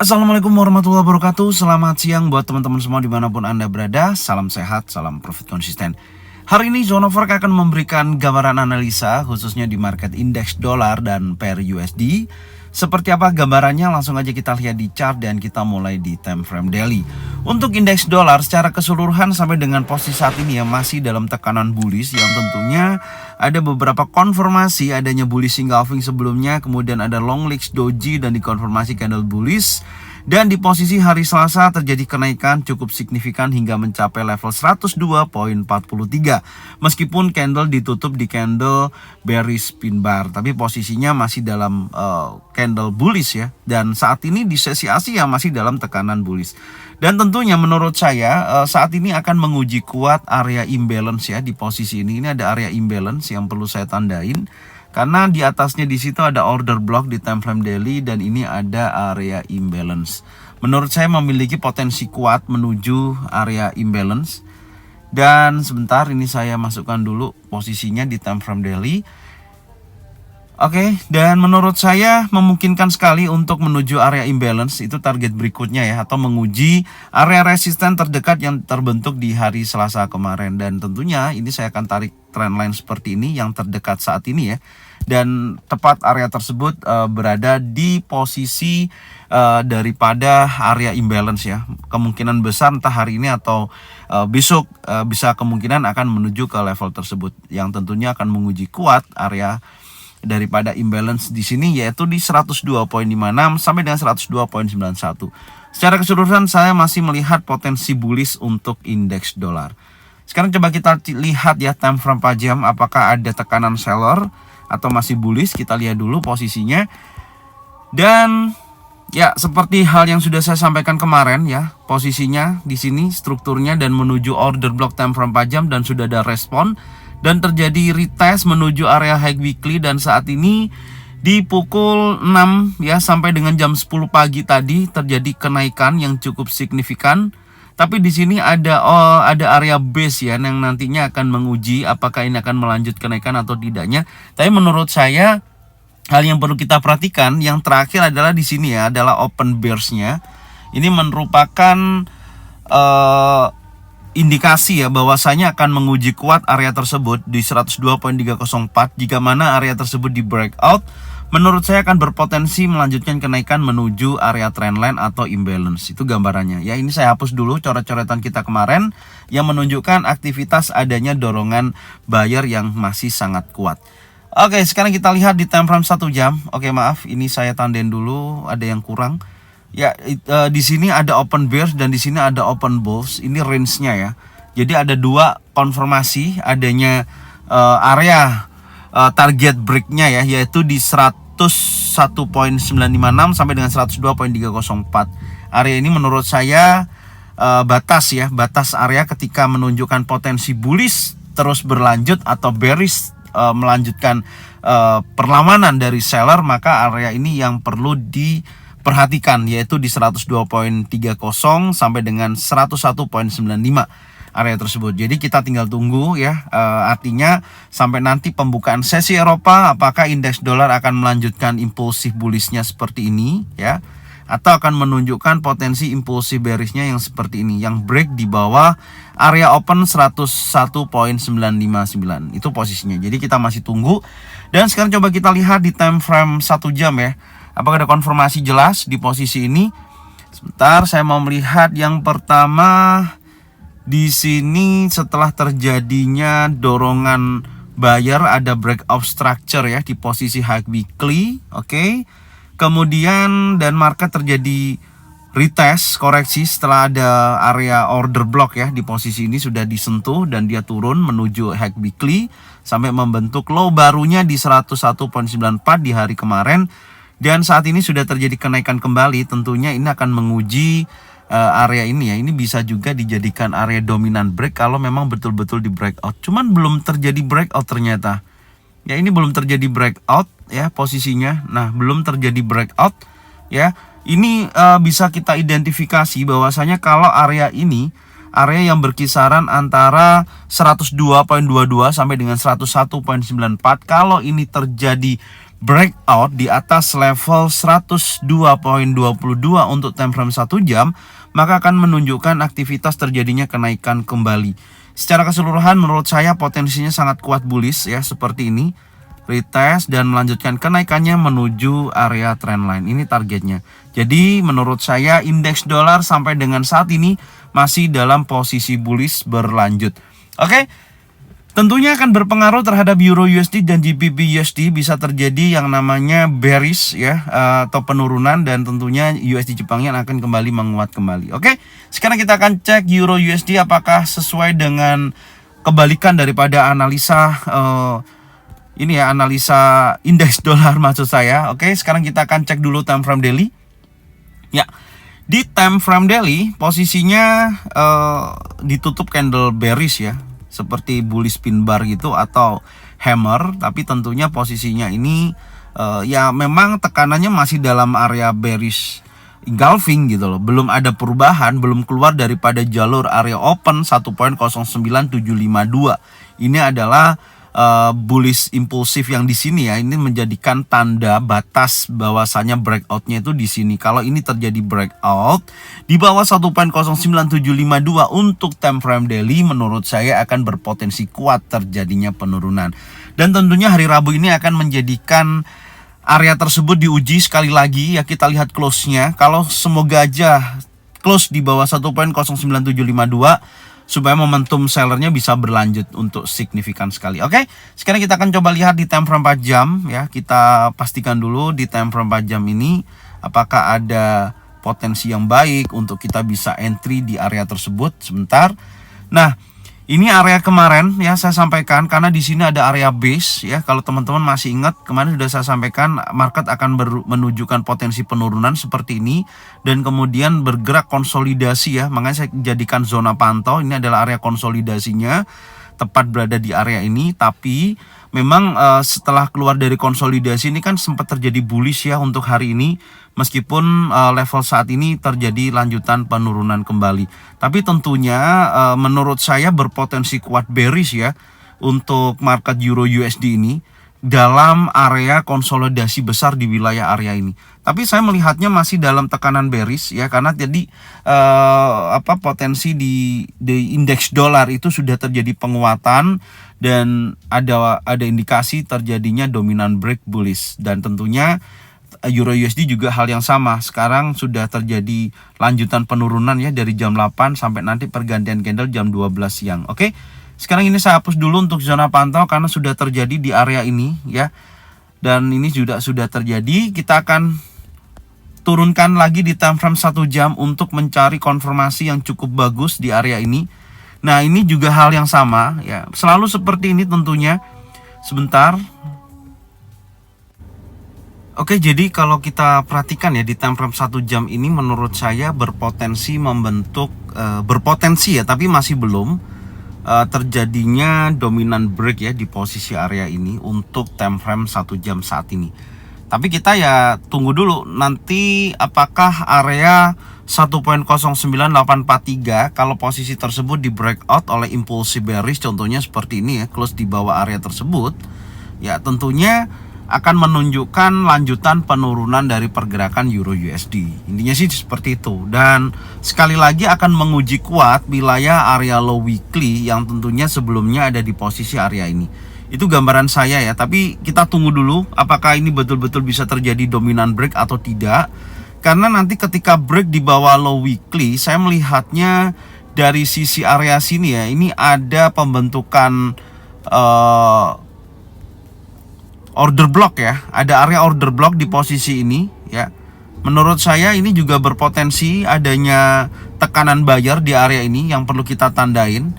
Assalamualaikum warahmatullahi wabarakatuh. Selamat siang buat teman-teman semua dimanapun Anda berada. Salam sehat, salam profit konsisten. Hari ini Zona Forex akan memberikan gambaran analisa khususnya di market indeks dolar dan pair USD. Seperti apa gambarannya, langsung aja kita lihat di chart dan kita mulai di time frame daily. Untuk indeks dolar secara keseluruhan sampai dengan posisi saat ini ya masih dalam tekanan bullish yang tentunya ada beberapa konfirmasi adanya bullish engulfing sebelumnya, kemudian ada long legs doji dan dikonfirmasi candle bullish. Dan di posisi hari Selasa terjadi kenaikan cukup signifikan hingga mencapai level 102.43. Meskipun candle ditutup di candle bearish pin bar, tapi posisinya masih dalam candle bullish ya. Dan saat ini di sesi Asia masih dalam tekanan bullish. Dan tentunya menurut saya saat ini akan menguji kuat area imbalance ya di posisi ini. Ini ada area imbalance yang perlu saya tandain. Karena di atasnya di situ ada order block di time frame daily dan ini ada area imbalance. Menurut saya memiliki potensi kuat menuju area imbalance. Dan sebentar ini saya masukkan dulu posisinya di time frame daily. Oke, dan menurut saya memungkinkan sekali untuk menuju area imbalance, itu target berikutnya ya, atau menguji area resisten terdekat yang terbentuk di hari Selasa kemarin. Dan tentunya ini saya akan tarik trendline seperti ini yang terdekat saat ini ya. Dan tepat area tersebut berada di posisi daripada area imbalance ya. Kemungkinan besar entah hari ini atau besok bisa kemungkinan akan menuju ke level tersebut yang tentunya akan menguji kuat area daripada imbalance di sini, yaitu di 102.56 sampai dengan 102.91. Secara keseluruhan saya masih melihat potensi bullish untuk indeks dolar. Sekarang coba kita lihat ya time frame 4 jam apakah ada tekanan seller atau masih bullish. Kita lihat dulu posisinya. Dan ya seperti hal yang sudah saya sampaikan kemarin ya, posisinya di sini strukturnya dan menuju order block time frame 4 jam dan sudah ada respon. Dan terjadi retest menuju area high weekly dan saat ini di pukul 6 ya sampai dengan jam 10 pagi tadi terjadi kenaikan yang cukup signifikan. Tapi di sini ada area base ya yang nantinya akan menguji apakah ini akan melanjut kenaikan atau tidaknya. Tapi menurut saya hal yang perlu kita perhatikan yang terakhir adalah di sini ya adalah open bears-nya. Ini merupakan indikasi ya bahwasanya akan menguji kuat area tersebut di 102.304. Jika mana area tersebut di breakout, menurut saya akan berpotensi melanjutkan kenaikan menuju area trendline atau imbalance. Itu gambarannya ya. Ini saya hapus dulu coret-coretan kita kemarin yang menunjukkan aktivitas adanya dorongan buyer yang masih sangat kuat. Oke, sekarang kita lihat di time frame 1 jam. Oke, maaf ini saya tandain dulu ada yang kurang. Ya, di sini ada open bears dan di sini ada open bulls. Ini range-nya ya. Jadi ada dua konfirmasi adanya area target break-nya ya, yaitu di 101.956 sampai dengan 102.304. Area ini menurut saya batas area ketika menunjukkan potensi bullish terus berlanjut atau bearish melanjutkan perlawanan dari seller, maka area ini yang perlu diperhatikan yaitu di 102.30 sampai dengan 101.95 area tersebut. Jadi kita tinggal tunggu ya, artinya sampai nanti pembukaan sesi Eropa apakah indeks dolar akan melanjutkan impulsif bullishnya seperti ini ya, atau akan menunjukkan potensi impulsif bearishnya yang seperti ini yang break di bawah area open 101.959. Itu posisinya. Jadi kita masih tunggu. Dan sekarang coba kita lihat di time frame 1 jam ya. Apakah ada konfirmasi jelas di posisi ini? Sebentar, saya mau melihat yang pertama di sini setelah terjadinya dorongan buyer ada breakout structure ya di posisi high weekly, oke. Kemudian dan market terjadi retest koreksi setelah ada area order block ya di posisi ini sudah disentuh dan dia turun menuju high weekly sampai membentuk low barunya di 101.94 di hari kemarin. Dan saat ini sudah terjadi kenaikan kembali, tentunya ini akan menguji area ini ya. Ini bisa juga dijadikan area dominan break kalau memang betul-betul di breakout. Cuman belum terjadi breakout ternyata. Ya ini belum terjadi breakout ya posisinya. Nah belum terjadi breakout ya. Ini bisa kita identifikasi bahwasanya kalau area ini area yang berkisaran antara 102.22 sampai dengan 101.94. Kalau ini terjadi breakout di atas level 102.22 untuk time frame 1 jam, maka akan menunjukkan aktivitas terjadinya kenaikan kembali. Secara keseluruhan menurut saya potensinya sangat kuat bullish ya, seperti ini. Retest dan melanjutkan kenaikannya menuju area trendline. Ini targetnya. Jadi menurut saya indeks dolar sampai dengan saat ini masih dalam posisi bullish berlanjut. Oke. Tentunya akan berpengaruh terhadap Euro USD dan GBP USD, bisa terjadi yang namanya bearish ya, atau penurunan, dan tentunya USD Jepangnya akan kembali menguat kembali. Oke, sekarang kita akan cek Euro USD apakah sesuai dengan kebalikan daripada analisa ini ya, analisa indeks dolar maksud saya. Oke, sekarang kita akan cek dulu time frame daily. Ya. Di time frame daily posisinya ditutup candle bearish ya, seperti bullish pin bar gitu atau hammer, tapi tentunya posisinya ini ya memang tekanannya masih dalam area bearish engulfing gitu loh. Belum ada perubahan, belum keluar daripada jalur area open 1.09752. Ini adalah bullish impulsif yang di sini ya. Ini menjadikan tanda batas bahwasanya breakoutnya itu di sini. Kalau ini terjadi breakout di bawah 1.09752 untuk time frame daily, menurut saya akan berpotensi kuat terjadinya penurunan. Dan tentunya hari Rabu ini akan menjadikan area tersebut diuji sekali lagi ya. Kita lihat close-nya. Kalau semoga aja close di bawah 1.09752 supaya momentum sellernya bisa berlanjut untuk signifikan sekali. Oke, sekarang kita akan coba lihat di time frame 4 jam ya. Kita pastikan dulu di time frame 4 jam ini apakah ada potensi yang baik untuk kita bisa entry di area tersebut. Sebentar. Nah, ini area kemarin ya saya sampaikan, karena di sini ada area base ya. Kalau teman-teman masih ingat, kemarin sudah saya sampaikan market akan menunjukkan potensi penurunan seperti ini dan kemudian bergerak konsolidasi ya. Makanya saya jadikan zona pantau. Ini adalah area konsolidasinya, tepat berada di area ini. Tapi memang setelah keluar dari konsolidasi ini kan sempat terjadi bullish ya untuk hari ini. Meskipun level saat ini terjadi lanjutan penurunan kembali, tapi tentunya menurut saya berpotensi kuat bearish ya untuk market Euro USD ini dalam area konsolidasi besar di wilayah area ini. Tapi saya melihatnya masih dalam tekanan bearish ya, karena jadi potensi di indeks dolar itu sudah terjadi penguatan dan ada indikasi terjadinya dominan break bullish, dan tentunya Euro USD juga hal yang sama. Sekarang sudah terjadi lanjutan penurunan ya dari jam 8 sampai nanti pergantian candle jam 12 siang. Oke. Sekarang ini saya hapus dulu untuk zona pantau karena sudah terjadi di area ini ya. Dan ini sudah terjadi. Kita akan turunkan lagi di time frame 1 jam untuk mencari konfirmasi yang cukup bagus di area ini. Nah, ini juga hal yang sama ya. Selalu seperti ini tentunya. Sebentar. Oke, jadi kalau kita perhatikan ya di time frame 1 jam ini menurut saya berpotensi membentuk berpotensi ya, tapi masih belum terjadinya dominan break ya di posisi area ini untuk time frame 1 jam saat ini. Tapi kita ya tunggu dulu nanti apakah area 1.09843 kalau posisi tersebut di breakout oleh impulsi bearish contohnya seperti ini ya, close di bawah area tersebut ya, tentunya akan menunjukkan lanjutan penurunan dari pergerakan Euro USD. Intinya sih seperti itu. Dan sekali lagi akan menguji kuat wilayah area low weekly yang tentunya sebelumnya ada di posisi area ini. Itu gambaran saya ya. Tapi kita tunggu dulu apakah ini betul-betul bisa terjadi dominan break atau tidak. Karena nanti ketika break di bawah low weekly, saya melihatnya dari sisi area sini ya. Ini ada pembentukan order block ya, ada area order block di posisi ini ya. Menurut saya ini juga berpotensi adanya tekanan buyer di area ini yang perlu kita tandain.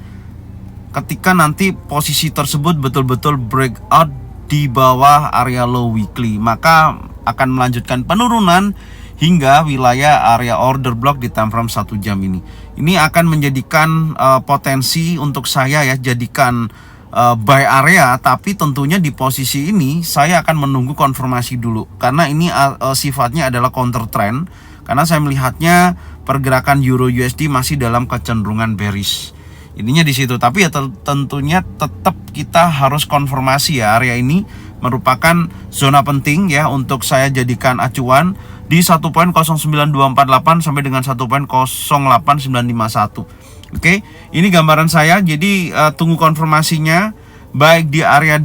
Ketika nanti posisi tersebut betul-betul breakout di bawah area low weekly, maka akan melanjutkan penurunan hingga wilayah area order block di time frame 1 jam ini. Ini akan menjadikan potensi untuk saya ya, jadikan buy area, tapi tentunya di posisi ini saya akan menunggu konfirmasi dulu karena ini sifatnya adalah counter trend, karena saya melihatnya pergerakan Euro USD masih dalam kecenderungan bearish. Ininya di situ, tapi ya tentunya tetap kita harus konfirmasi ya area ini merupakan zona penting ya untuk saya jadikan acuan di 1.09248 sampai dengan 1.08951. Oke, ini gambaran saya. Jadi tunggu konfirmasinya baik di area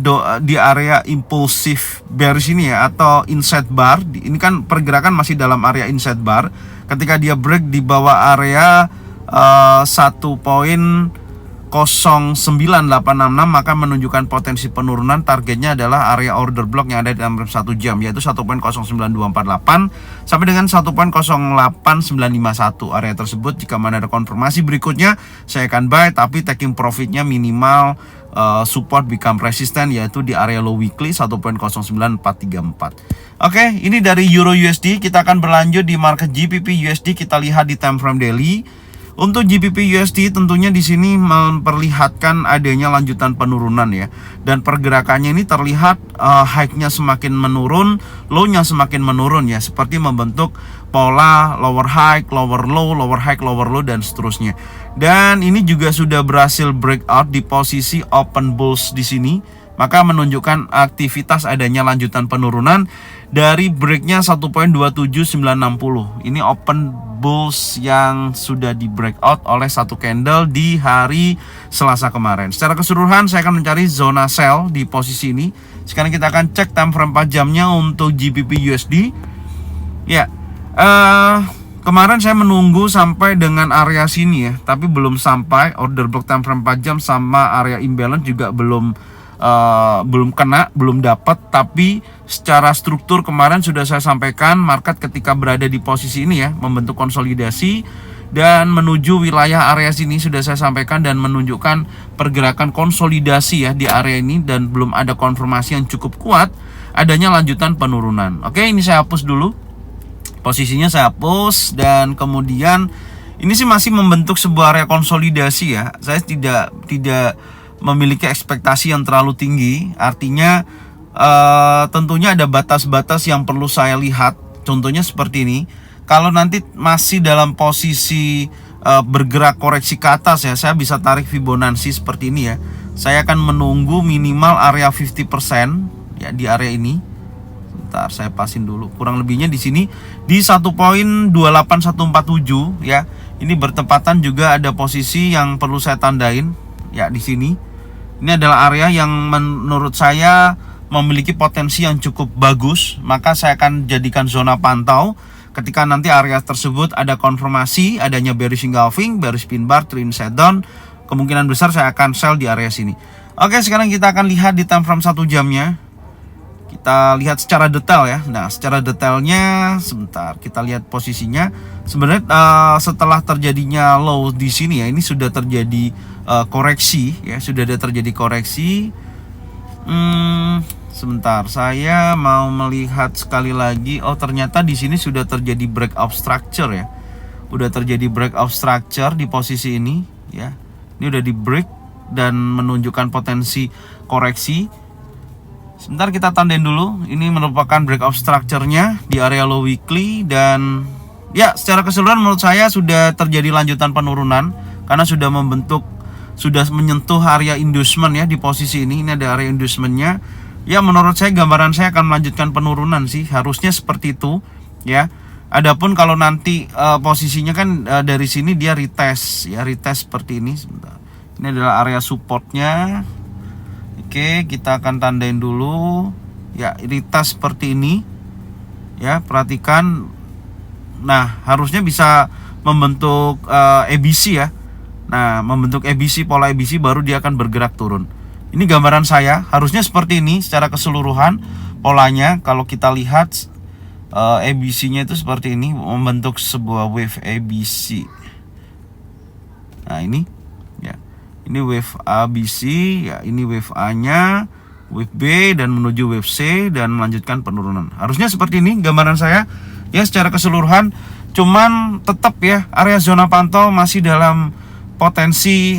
impulsif bearish ini ya atau inside bar. Ini kan pergerakan masih dalam area inside bar. Ketika dia break di bawah area 1.09866 maka menunjukkan potensi penurunan. Targetnya adalah area order block yang ada di dalam 1 jam, yaitu 1.09248 sampai dengan 1.08951. Area tersebut jika mana ada konfirmasi berikutnya saya akan buy, tapi taking profitnya minimal support become resistant, yaitu di area low weekly 1.09434. Oke, ini dari Euro USD. Kita akan berlanjut di market GBP USD. Kita lihat di time frame daily. Untuk GBP USD tentunya di sini memperlihatkan adanya lanjutan penurunan ya, dan pergerakannya ini terlihat high-nya semakin menurun, low-nya semakin menurun ya, seperti membentuk pola lower high, lower low, lower high, lower low dan seterusnya. Dan ini juga sudah berhasil breakout di posisi open bulls di sini, maka menunjukkan aktivitas adanya lanjutan penurunan dari breaknya 1.27960. Ini open bulls yang sudah di breakout oleh satu candle di hari Selasa kemarin. Secara keseluruhan saya akan mencari zona sell di posisi ini. Sekarang kita akan cek time frame 4 jamnya untuk GBP USD. Ya, kemarin saya menunggu sampai dengan area sini ya, tapi belum sampai. Order block time frame 4 jam sama area imbalance juga belum kena, belum dapat. Tapi secara struktur kemarin sudah saya sampaikan, market ketika berada di posisi ini ya, membentuk konsolidasi dan menuju wilayah area sini sudah saya sampaikan, dan menunjukkan pergerakan konsolidasi ya di area ini, dan belum ada konfirmasi yang cukup kuat adanya lanjutan penurunan. Oke, ini saya hapus dulu posisinya, saya hapus. Dan kemudian ini sih masih membentuk sebuah area konsolidasi ya. Saya tidak memiliki ekspektasi yang terlalu tinggi. Artinya tentunya ada batas-batas yang perlu saya lihat. Contohnya seperti ini. Kalau nanti masih dalam posisi bergerak koreksi ke atas ya, saya bisa tarik Fibonacci seperti ini ya. Saya akan menunggu minimal area 50% ya di area ini. Bentar, saya pasin dulu. Kurang lebihnya di sini di 1.28147 ya. Ini bertepatan juga ada posisi yang perlu saya tandain ya di sini. Ini adalah area yang menurut saya memiliki potensi yang cukup bagus, maka saya akan jadikan zona pantau. Ketika nanti area tersebut ada konfirmasi adanya bearish engulfing, bearish pin bar, trend set down, kemungkinan besar saya akan sell di area sini. Oke, sekarang kita akan lihat di time frame 1 jamnya. Kita lihat secara detail ya. Nah, secara detailnya sebentar kita lihat posisinya. Sebenarnya setelah terjadinya low di sini ya, ini sudah terjadi koreksi ya, sudah ada terjadi koreksi. Sebentar, saya mau melihat sekali lagi. Oh, ternyata di sini sudah terjadi breakout structure ya. Udah terjadi breakout structure di posisi ini ya. Ini udah di break dan menunjukkan potensi koreksi. Sebentar, kita tandain dulu. Ini merupakan breakout structure-nya di area low weekly, dan ya secara keseluruhan menurut saya sudah terjadi lanjutan penurunan karena sudah menyentuh area inducement ya di posisi ini. Ini ada area inducement-nya. Ya, menurut saya gambaran saya akan melanjutkan penurunan sih, harusnya seperti itu ya. Adapun kalau nanti posisinya kan dari sini dia retest ya, retest seperti ini. Sebentar. Ini adalah area supportnya. Oke, kita akan tandain dulu ya, retest seperti ini ya, perhatikan. Nah, harusnya bisa membentuk ABC ya. Nah, membentuk ABC, pola ABC, baru dia akan bergerak turun. Ini gambaran saya, harusnya seperti ini secara keseluruhan polanya. Kalau kita lihat ABC-nya itu seperti ini, membentuk sebuah wave ABC. Nah, ini ya. Ini wave ABC ya, ini wave A-nya, wave B, dan menuju wave C dan melanjutkan penurunan. Harusnya seperti ini gambaran saya ya secara keseluruhan. Cuman tetap ya, area zona pantau masih dalam potensi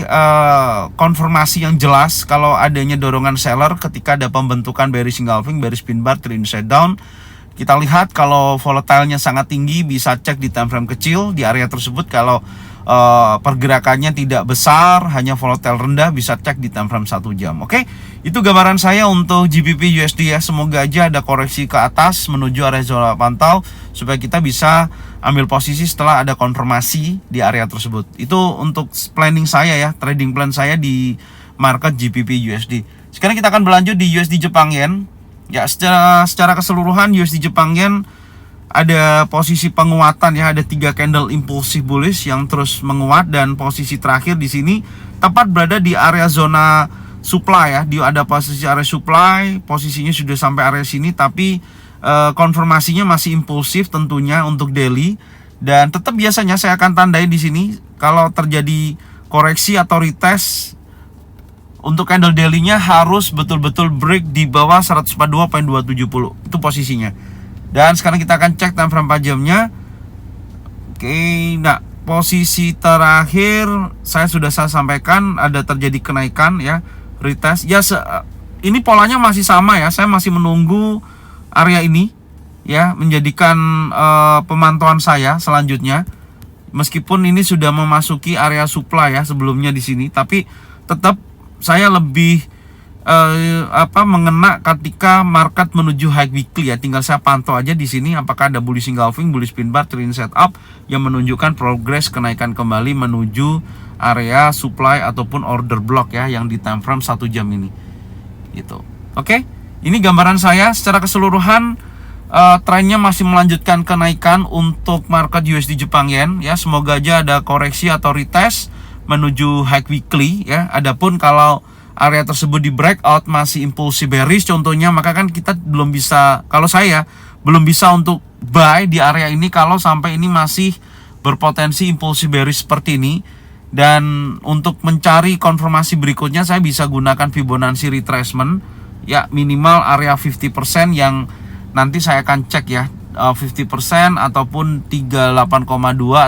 konfirmasi yang jelas kalau adanya dorongan seller ketika ada pembentukan bearish engulfing, bearish pin bar, trend set down. Kita lihat kalau volatilenya sangat tinggi, bisa cek di time frame kecil di area tersebut. Kalau pergerakannya tidak besar, hanya volatile rendah, bisa cek di time frame 1 jam. Oke, itu gambaran saya untuk GBP USD ya. Semoga aja ada koreksi ke atas menuju area zona pantau supaya kita bisa ambil posisi setelah ada konfirmasi di area tersebut. Itu untuk planning saya ya, trading plan saya di market GBP USD. Sekarang kita akan berlanjut di USD Jepang Yen. Ya, secara keseluruhan USD Jepang Yen ada posisi penguatan ya, ada 3 candle impulsif bullish yang terus menguat, dan posisi terakhir di sini tepat berada di area zona supply ya. Ada posisi area supply, posisinya sudah sampai area sini, tapi konfirmasinya masih impulsif tentunya untuk daily, dan tetap biasanya saya akan tandai di sini kalau terjadi koreksi atau retest untuk candle daily-nya harus betul-betul break di bawah 142.270, itu posisinya. Dan sekarang kita akan cek time frame 4 jamnya. Oke, nah posisi terakhir saya sudah sampaikan ada terjadi kenaikan ya, retest. Ya, ini polanya masih sama ya. Saya masih menunggu area ini ya menjadikan pemantauan saya selanjutnya. Meskipun ini sudah memasuki area supply ya sebelumnya di sini, tapi tetap saya lebih mengena ketika market menuju high weekly ya. Tinggal saya pantau aja di sini apakah ada bullish engulfing, bullish pin bar, trend setup yang menunjukkan progres kenaikan kembali menuju area supply ataupun order block ya yang di time frame 1 jam ini. Gitu. Oke. Ini gambaran saya secara keseluruhan. Trennya masih melanjutkan kenaikan untuk market USD Jepang Yen ya. Semoga aja ada koreksi atau retest menuju high weekly ya. Adapun kalau area tersebut di breakout masih impulsif bearish contohnya, maka kan kita belum bisa, kalau saya belum bisa untuk buy di area ini kalau sampai ini masih berpotensi impulsif bearish seperti ini. Dan untuk mencari konfirmasi berikutnya saya bisa gunakan Fibonacci retracement ya, minimal area 50% yang nanti saya akan cek ya, 50% ataupun 38,2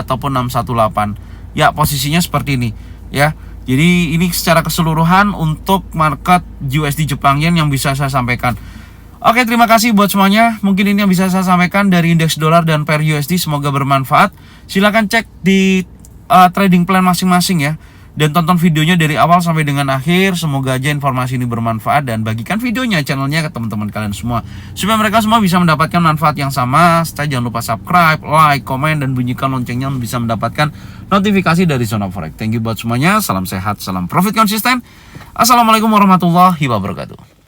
ataupun 618 ya, posisinya seperti ini ya. Jadi ini secara keseluruhan untuk market USD Jepang Yen yang bisa saya sampaikan. Oke, terima kasih buat semuanya. Mungkin ini yang bisa saya sampaikan dari indeks dolar dan pair USD. Semoga bermanfaat. Silahkan cek di trading plan masing-masing ya. Dan tonton videonya dari awal sampai dengan akhir. Semoga aja informasi ini bermanfaat, dan bagikan videonya, channelnya ke teman-teman kalian semua, supaya mereka semua bisa mendapatkan manfaat yang sama. Stay, jangan lupa subscribe, like, komen, dan bunyikan loncengnya untuk bisa mendapatkan notifikasi dari Zona Forex. Thank you buat semuanya. Salam sehat, salam profit konsisten. Assalamualaikum warahmatullahi wabarakatuh.